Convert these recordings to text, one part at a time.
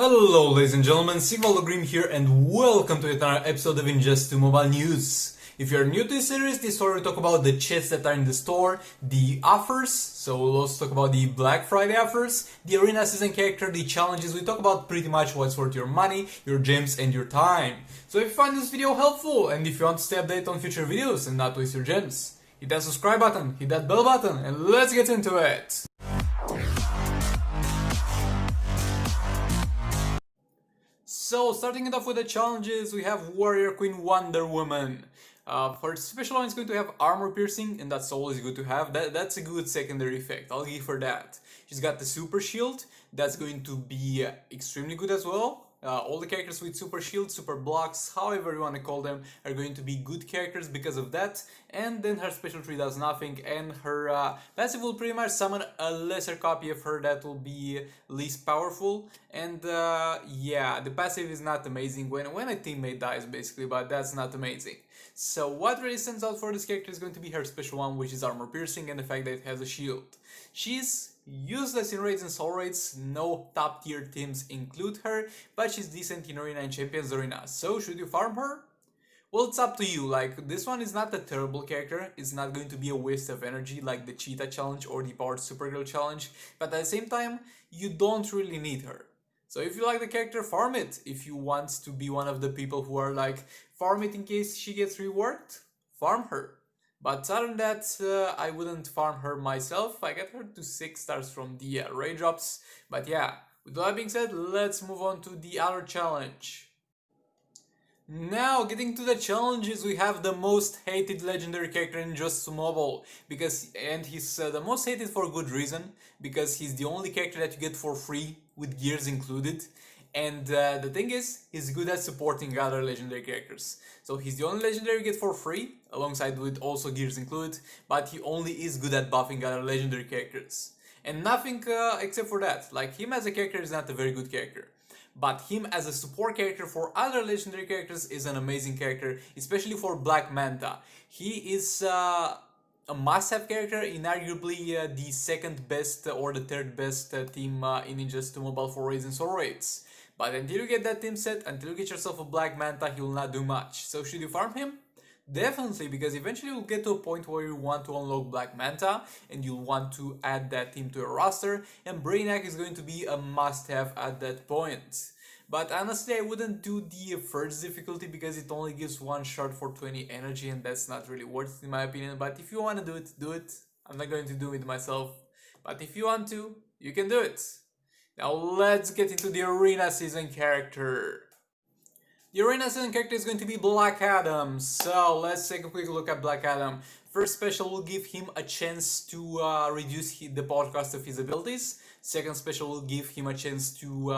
Hello ladies and gentlemen, Sigvaldo Grim here and welcome to another episode of Injustice Mobile News. If you're new to this series, this is where we talk about the chests that are in the store, the offers, so we'll also talk about the Black Friday offers, the arena season character, the challenges. We talk about pretty much what's worth your money, your gems and your time. So if you find this video helpful and if you want to stay updated on future videos and not waste your gems, hit that subscribe button, hit that bell button and let's get into it. So, starting it off with the challenges, we have Warrior Queen Wonder Woman. For special one, it's going to have armor piercing, and that's always good to have. That's a good secondary effect, I'll give her that. She's got the super shield, that's going to be extremely good as well. All the characters with super shield, super blocks, however you want to call them, are going to be good characters because of that. And then her special tree does nothing, and her passive will pretty much summon a lesser copy of her that will be least powerful. And yeah, the passive is not amazing when a teammate dies basically, but that's not amazing. So what really stands out for this character is going to be her special one, which is armor piercing, and the fact that it has a shield. She's useless in raids and soul raids, no top tier teams include her, but she's decent in arena and champions arena. So should you farm her? Well, it's up to you. Like, this one is not a terrible character, it's not going to be a waste of energy like the Cheetah challenge or the Powered Supergirl challenge, but at the same time, you don't really need her. So if you like the character, farm it. If you want to be one of the people who are like, farm it in case she gets reworked, farm her. But other than that, I wouldn't farm her myself. I get her to 6 stars from the raid drops. But yeah, with that being said, let's move on to the other challenge. Now, getting to the challenges, we have the most hated legendary character in Injustice Mobile, and he's the most hated for good reason, because he's the only character that you get for free with gears included. And the thing is, he's good at supporting other legendary characters. So he's the only legendary you get for free, alongside with also gears included, but he only is good at buffing other legendary characters. And nothing except for that. Like, him as a character is not a very good character. But him as a support character for other legendary characters is an amazing character, especially for Black Manta. He is a must-have character in arguably the second best or the third best team in Injustice Mobile for raids and soul raids. But until you get that team set, until you get yourself a Black Manta, he will not do much. So should you farm him? Definitely, because eventually you'll get to a point where you want to unlock Black Manta and you'll want to add that team to your roster, and Brainiac is going to be a must-have at that point. But honestly, I wouldn't do the first difficulty because it only gives one shot for 20 energy and that's not really worth it in my opinion. But if you want to do it, do it. I'm not going to do it myself. But if you want to, you can do it. Now let's get into the arena season character. The arena season character is going to be Black Adam, so let's take a quick look at Black Adam. First special will give him a chance to reduce the power cost of his abilities. Second special will give him a chance to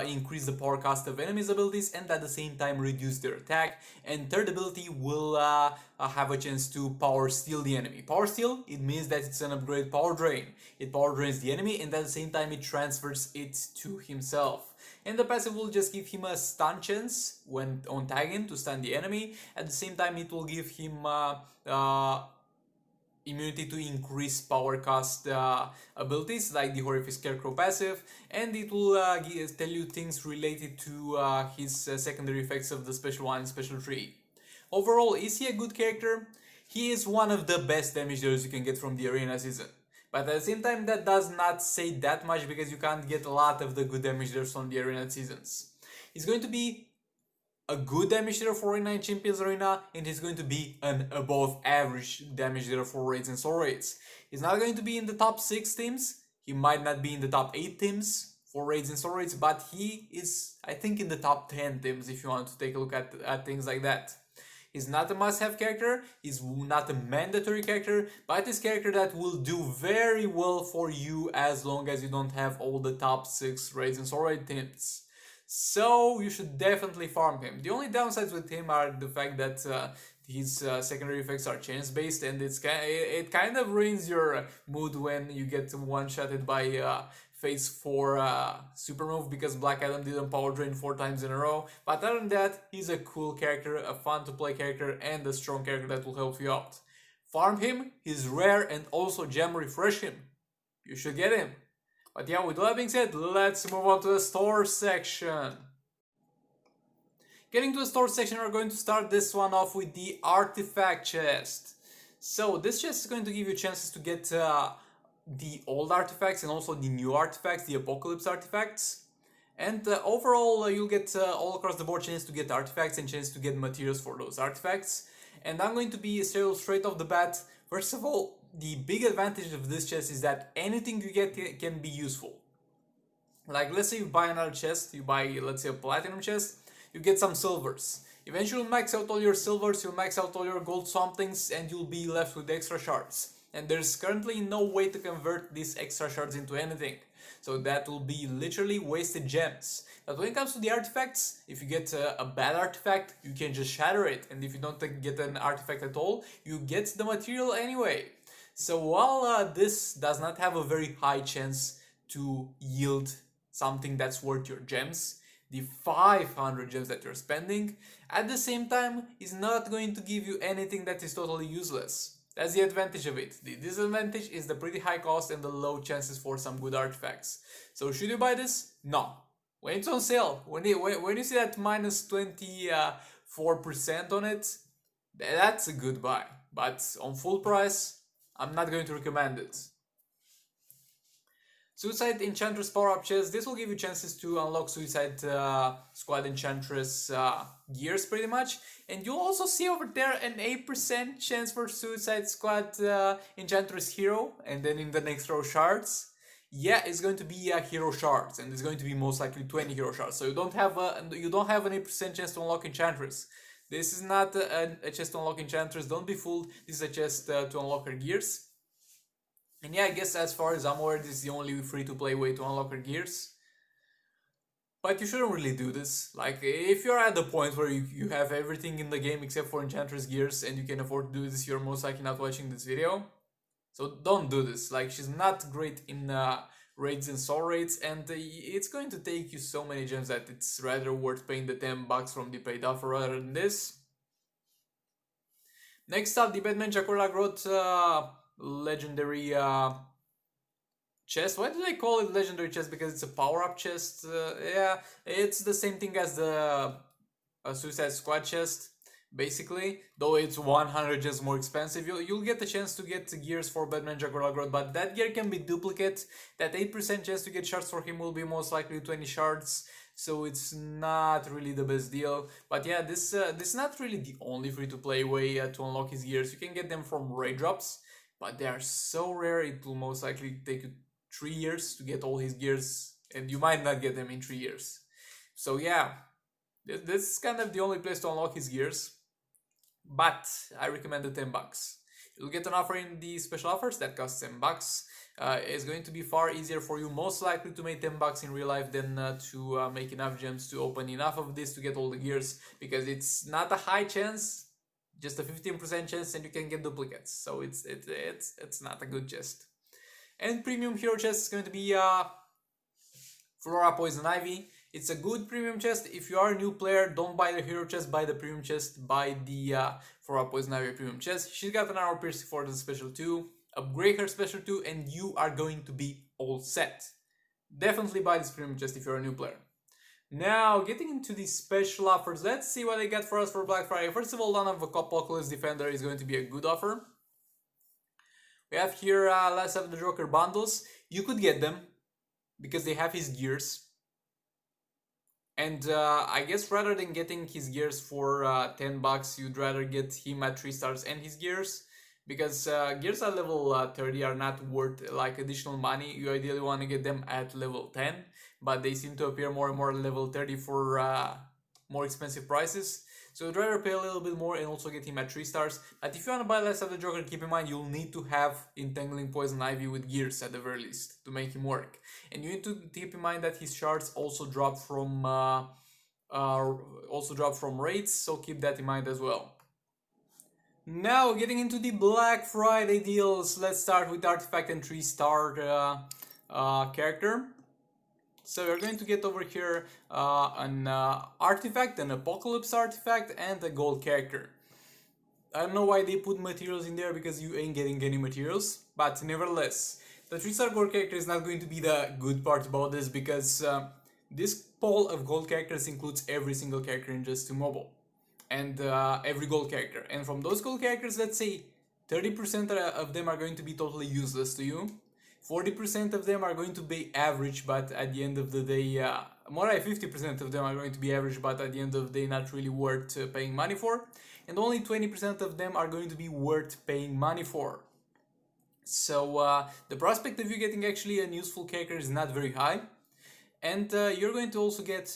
increase the power cost of enemies' abilities and at the same time reduce their attack. And third ability will have a chance to power steal the enemy. Power steal, it means that it's an upgrade power drain. It power drains the enemy and at the same time it transfers it to himself. And the passive will just give him a stun chance when on tagging to stun the enemy. At the same time it will give him immunity to increase power cost abilities like the Horrific Scarecrow passive, and it will tell you things related to his secondary effects of the special one and special tree. Overall, is he a good character? He is one of the best damage dealers you can get from the arena season. But at the same time, that does not say that much because you can't get a lot of the good damage dealers from the arena seasons. He's going to be a good damage dealer for Arena and Champions Arena, and he's going to be an above average damage dealer for raids and soul raids. He's not going to be in the top 6 teams, he might not be in the top 8 teams for raids and soul raids, but he is, I think, in the top 10 teams if you want to take a look at things like that. He's not a must-have character, he's not a mandatory character, but he's a character that will do very well for you as long as you don't have all the top 6 raids and soul raid teams. So you should definitely farm him. The only downsides with him are the fact that his secondary effects are chance based, and it kind of ruins your mood when you get one-shotted by Phase 4 super move because Black Adam didn't power drain 4 times in a row. But other than that, he's a cool character, a fun to play character, and a strong character that will help you out. Farm him, he's rare, and also gem refresh him. You should get him. But yeah, with all that being said, let's move on to the store section. Getting to the store section, we're going to start this one off with the artifact chest. So this chest is going to give you chances to get the old artifacts and also the new artifacts, the apocalypse artifacts. And overall, you'll get all across the board chance to get artifacts and chance to get materials for those artifacts. And I'm going to be straight off the bat. First of all, the big advantage of this chest is that anything you get can be useful. Like, let's say you buy another chest, you buy, let's say, a platinum chest, you get some silvers. Eventually you'll max out all your silvers, you'll max out all your gold somethings, and you'll be left with extra shards. And there's currently no way to convert these extra shards into anything. So that will be literally wasted gems. But when it comes to the artifacts, if you get a bad artifact, you can just shatter it. And if you don't get an artifact at all, you get the material anyway. So while this does not have a very high chance to yield something that's worth your gems, the 500 gems that you're spending, at the same time, is not going to give you anything that is totally useless. That's the advantage of it. The disadvantage is the pretty high cost and the low chances for some good artifacts. So should you buy this? No. When it's on sale, when you see that minus 24% on it, that's a good buy. But on full price, I'm not going to recommend it. Suicide Enchantress power-up chest. This will give you chances to unlock Suicide Squad Enchantress gears pretty much. And you'll also see over there an 8% chance for Suicide Squad Enchantress hero. And then in the next row shards, yeah, it's going to be hero shards. And it's going to be most likely 20 hero shards. So you don't have an 8% chance to unlock Enchantress. This is not a chest to unlock Enchantress. Don't be fooled. This is a chest to unlock her gears. And yeah, I guess as far as I'm aware, this is the only free-to-play way to unlock her gears. But you shouldn't really do this. Like, if you're at the point where you have everything in the game except for Enchantress gears and you can afford to do this, you're most likely not watching this video. So don't do this. Like, she's not great in raids and soul raids, and it's going to take you so many gems that it's rather worth paying the $10 from the paid offer rather than this. Next up, the Batman Chakora Growth legendary chest. Why do they call it legendary chest? Because it's a power-up chest. Yeah, it's the same thing as the Suicide Squad chest, basically, though it's 100 gems more expensive. You'll get the chance to get gears for Batman Chakora Growth, but that gear can be duplicate. That 8% chance to get shards for him will be most likely 20 shards, so it's not really the best deal. But yeah, this is not really the only free-to-play way to unlock his gears. You can get them from raid drops, but they are so rare, it will most likely take you 3 years to get all his gears, and you might not get them in 3 years. So yeah, this is kind of the only place to unlock his gears, but I recommend the $10. You'll get an offer in the special offers that costs $10. It's going to be far easier for you, most likely, to make $10 in real life than to make enough gems to open enough of this to get all the gears, because it's not a high chance, just a 15% chance, and you can get duplicates. So it's not a good chest. And premium hero chest is going to be Flora Poison Ivy. It's a good premium chest. If you are a new player, don't buy the hero chest, buy the premium chest, buy the Flora Poison Ivy premium chest. She's got an armor piercing for the special 2, upgrade her special 2, and you are going to be all set. Definitely buy this premium chest if you're a new player. Now, getting into the special offers, let's see what they got for us for Black Friday. First of all, Dawn of Apocalypse Defender is going to be a good offer. We have here Last of the Joker bundles. You could get them because they have his gears. And I guess rather than getting his gears for $10, you'd rather get him at 3 stars and his gears. Because gears at level 30 are not worth like additional money. You ideally want to get them at level 10. But they seem to appear more and more at level 30 for more expensive prices. So I'd rather pay a little bit more and also get him at 3 stars. But if you want to buy Last of the Joker, keep in mind you'll need to have Entangling Poison Ivy with gears at the very least to make him work. And you need to keep in mind that his shards also drop from raids, so keep that in mind as well. Now, getting into the Black Friday deals, let's start with Artifact and 3-star character. So you're going to get over here an artifact, an apocalypse artifact, and a gold character. I don't know why they put materials in there, because you ain't getting any materials, but nevertheless, the 3-star gold character is not going to be the good part about this, because this pool of gold characters includes every single character in Just 2 Mobile, and every gold character. And from those gold characters, let's say 30% of them are going to be totally useless to you. 40% of them are going to be average, but at the end of the day, more like 50% of them are going to be average, but at the end of the day, not really worth paying money for. And only 20% of them are going to be worth paying money for. So the prospect of you getting actually an useful character is not very high. And you're going to also get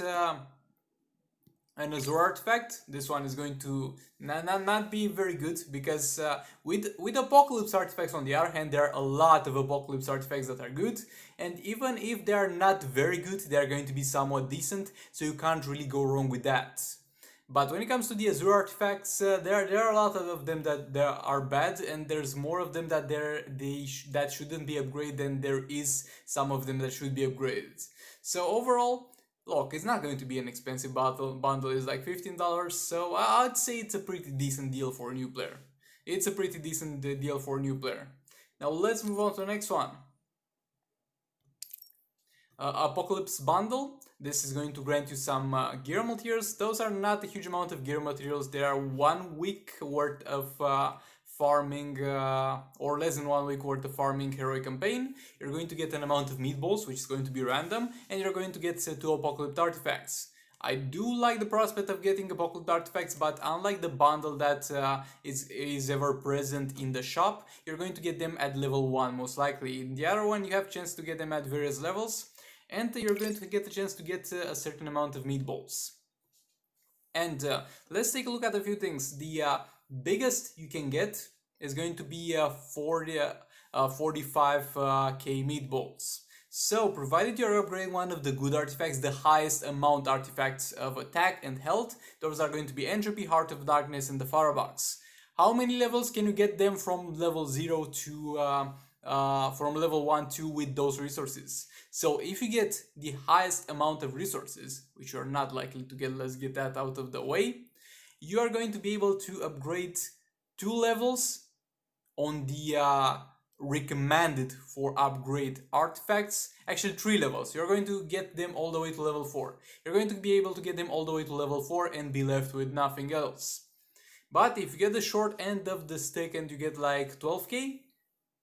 an Azure artifact. This one is going to not be very good, because with Apocalypse artifacts, on the other hand, there are a lot of Apocalypse artifacts that are good, and even if they are not very good, they are going to be somewhat decent, so you can't really go wrong with that. But when it comes to the Azure artifacts, there are a lot of them that are bad, and there's more of them that that shouldn't be upgraded than there is some of them that should be upgraded. So overall, look, it's not going to be an expensive bundle. It's like $15, so I'd say it's a pretty decent deal for a new player. It's a pretty decent deal for a new player. Now let's move on to the next one. Apocalypse bundle. This is going to grant you some gear materials. Those are not a huge amount of gear materials. They are 1 week worth of farming, or less than 1 week worth of farming heroic campaign. You're going to get an amount of meatballs, which is going to be random, and you're going to get 2 Apocalypse artifacts. I do like the prospect of getting Apocalypse artifacts, but unlike the bundle that is ever present in the shop, you're going to get them at level 1 most likely. In the other one, you have a chance to get them at various levels, and you're going to get a chance to get a certain amount of meatballs. And let's take a look at a few things. The biggest you can get is going to be 45k meatballs. So, provided you're upgrading one of the good artifacts, the highest amount artifacts of attack and health, those are going to be Entropy, Heart of Darkness, and the Firebox. How many levels can you get them from level 0 to from level 1 to with those resources? So if you get the highest amount of resources, which you are not likely to get, let's get that out of the way, you are going to be able to upgrade 2 levels on the recommended for upgrade artifacts. Actually 3 levels. You're going to get them all the way to level 4. You're going to be able to get them all the way to level 4 and be left with nothing else. But if you get the short end of the stick and you get like 12k,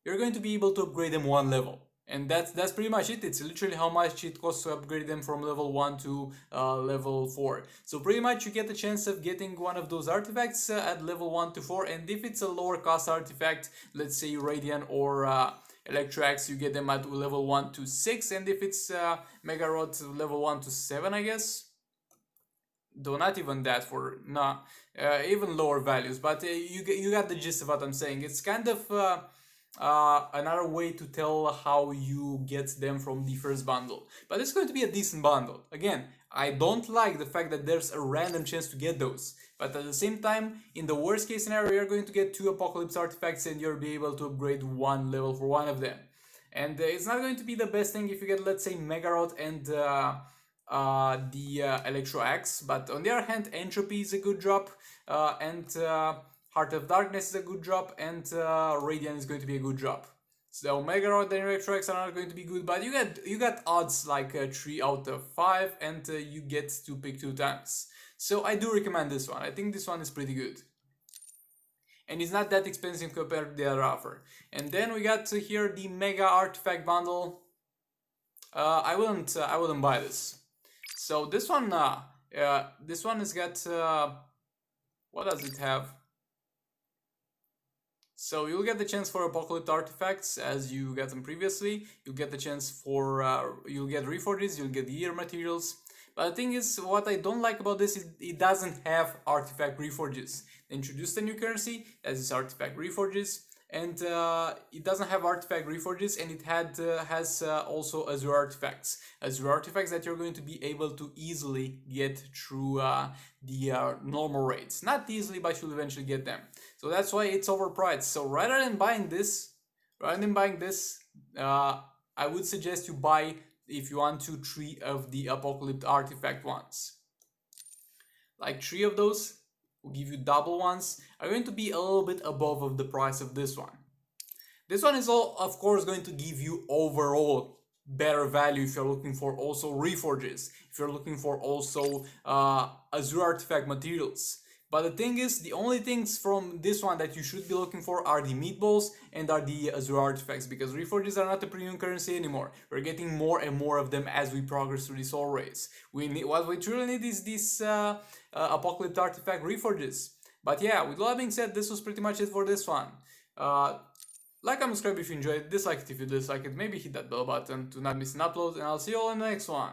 you're going to be able to upgrade them 1 level. And that's pretty much it. It's literally how much it costs to upgrade them from level 1 to level 4. So pretty much you get the chance of getting one of those artifacts at level 1 to 4. And if it's a lower cost artifact, let's say Radiant or Electroaxe, you get them at level 1 to 6. And if it's Mega Rod, level 1 to 7, I guess. Though not even that, for even lower values. But you got the gist of what I'm saying. It's kind of another way to tell how you get them from the first bundle. But it's going to be a decent bundle. Again, I don't like the fact that there's a random chance to get those. But at the same time, in the worst case scenario, you're going to get 2 Apocalypse artifacts and you'll be able to upgrade 1 level for one of them. And it's not going to be the best thing if you get, let's say, Mega Rod and the Electroaxe. But on the other hand, Entropy is a good drop, and Heart of Darkness is a good drop, and Radiant is going to be a good drop. So Mega Rod and Electroaxe are not going to be good, but you got odds like 3 out of 5, and you get to pick 2 times. So I do recommend this one. I think this one is pretty good. And it's not that expensive compared to the other offer. And then we got here the Mega Artifact Bundle. I wouldn't buy this. So this one has got what does it have? So you'll get the chance for Apocalypse artifacts as you got them previously. You'll get the chance for you'll get reforges, you'll get gear materials. But the thing is, what I don't like about this is it doesn't have artifact reforges. They introduced a new currency that is artifact reforges, and it doesn't have artifact reforges, and it has also Azure artifacts. Azure artifacts that you're going to be able to easily get through the normal raids. Not easily, but you'll eventually get them. So that's why it's overpriced. So rather than buying this, I would suggest you buy, if you want to, 3 of the Apocalypse artifact ones. Like 3 of those will give you double ones, are going to be a little bit above of the price of this one. This one is all, of course, going to give you overall better value if you're looking for also reforges, if you're looking for also Azure artifact materials. But the thing is, the only things from this one that you should be looking for are the meatballs and are the Azure artifacts, because reforges are not a premium currency anymore. We're getting more and more of them as we progress through this whole race. What we truly need is these Apocalypse artifact reforges. But yeah, with all that being said, this was pretty much it for this one. Like and subscribe if you enjoyed, dislike it if you dislike it, maybe hit that bell button to not miss an upload, and I'll see you all in the next one.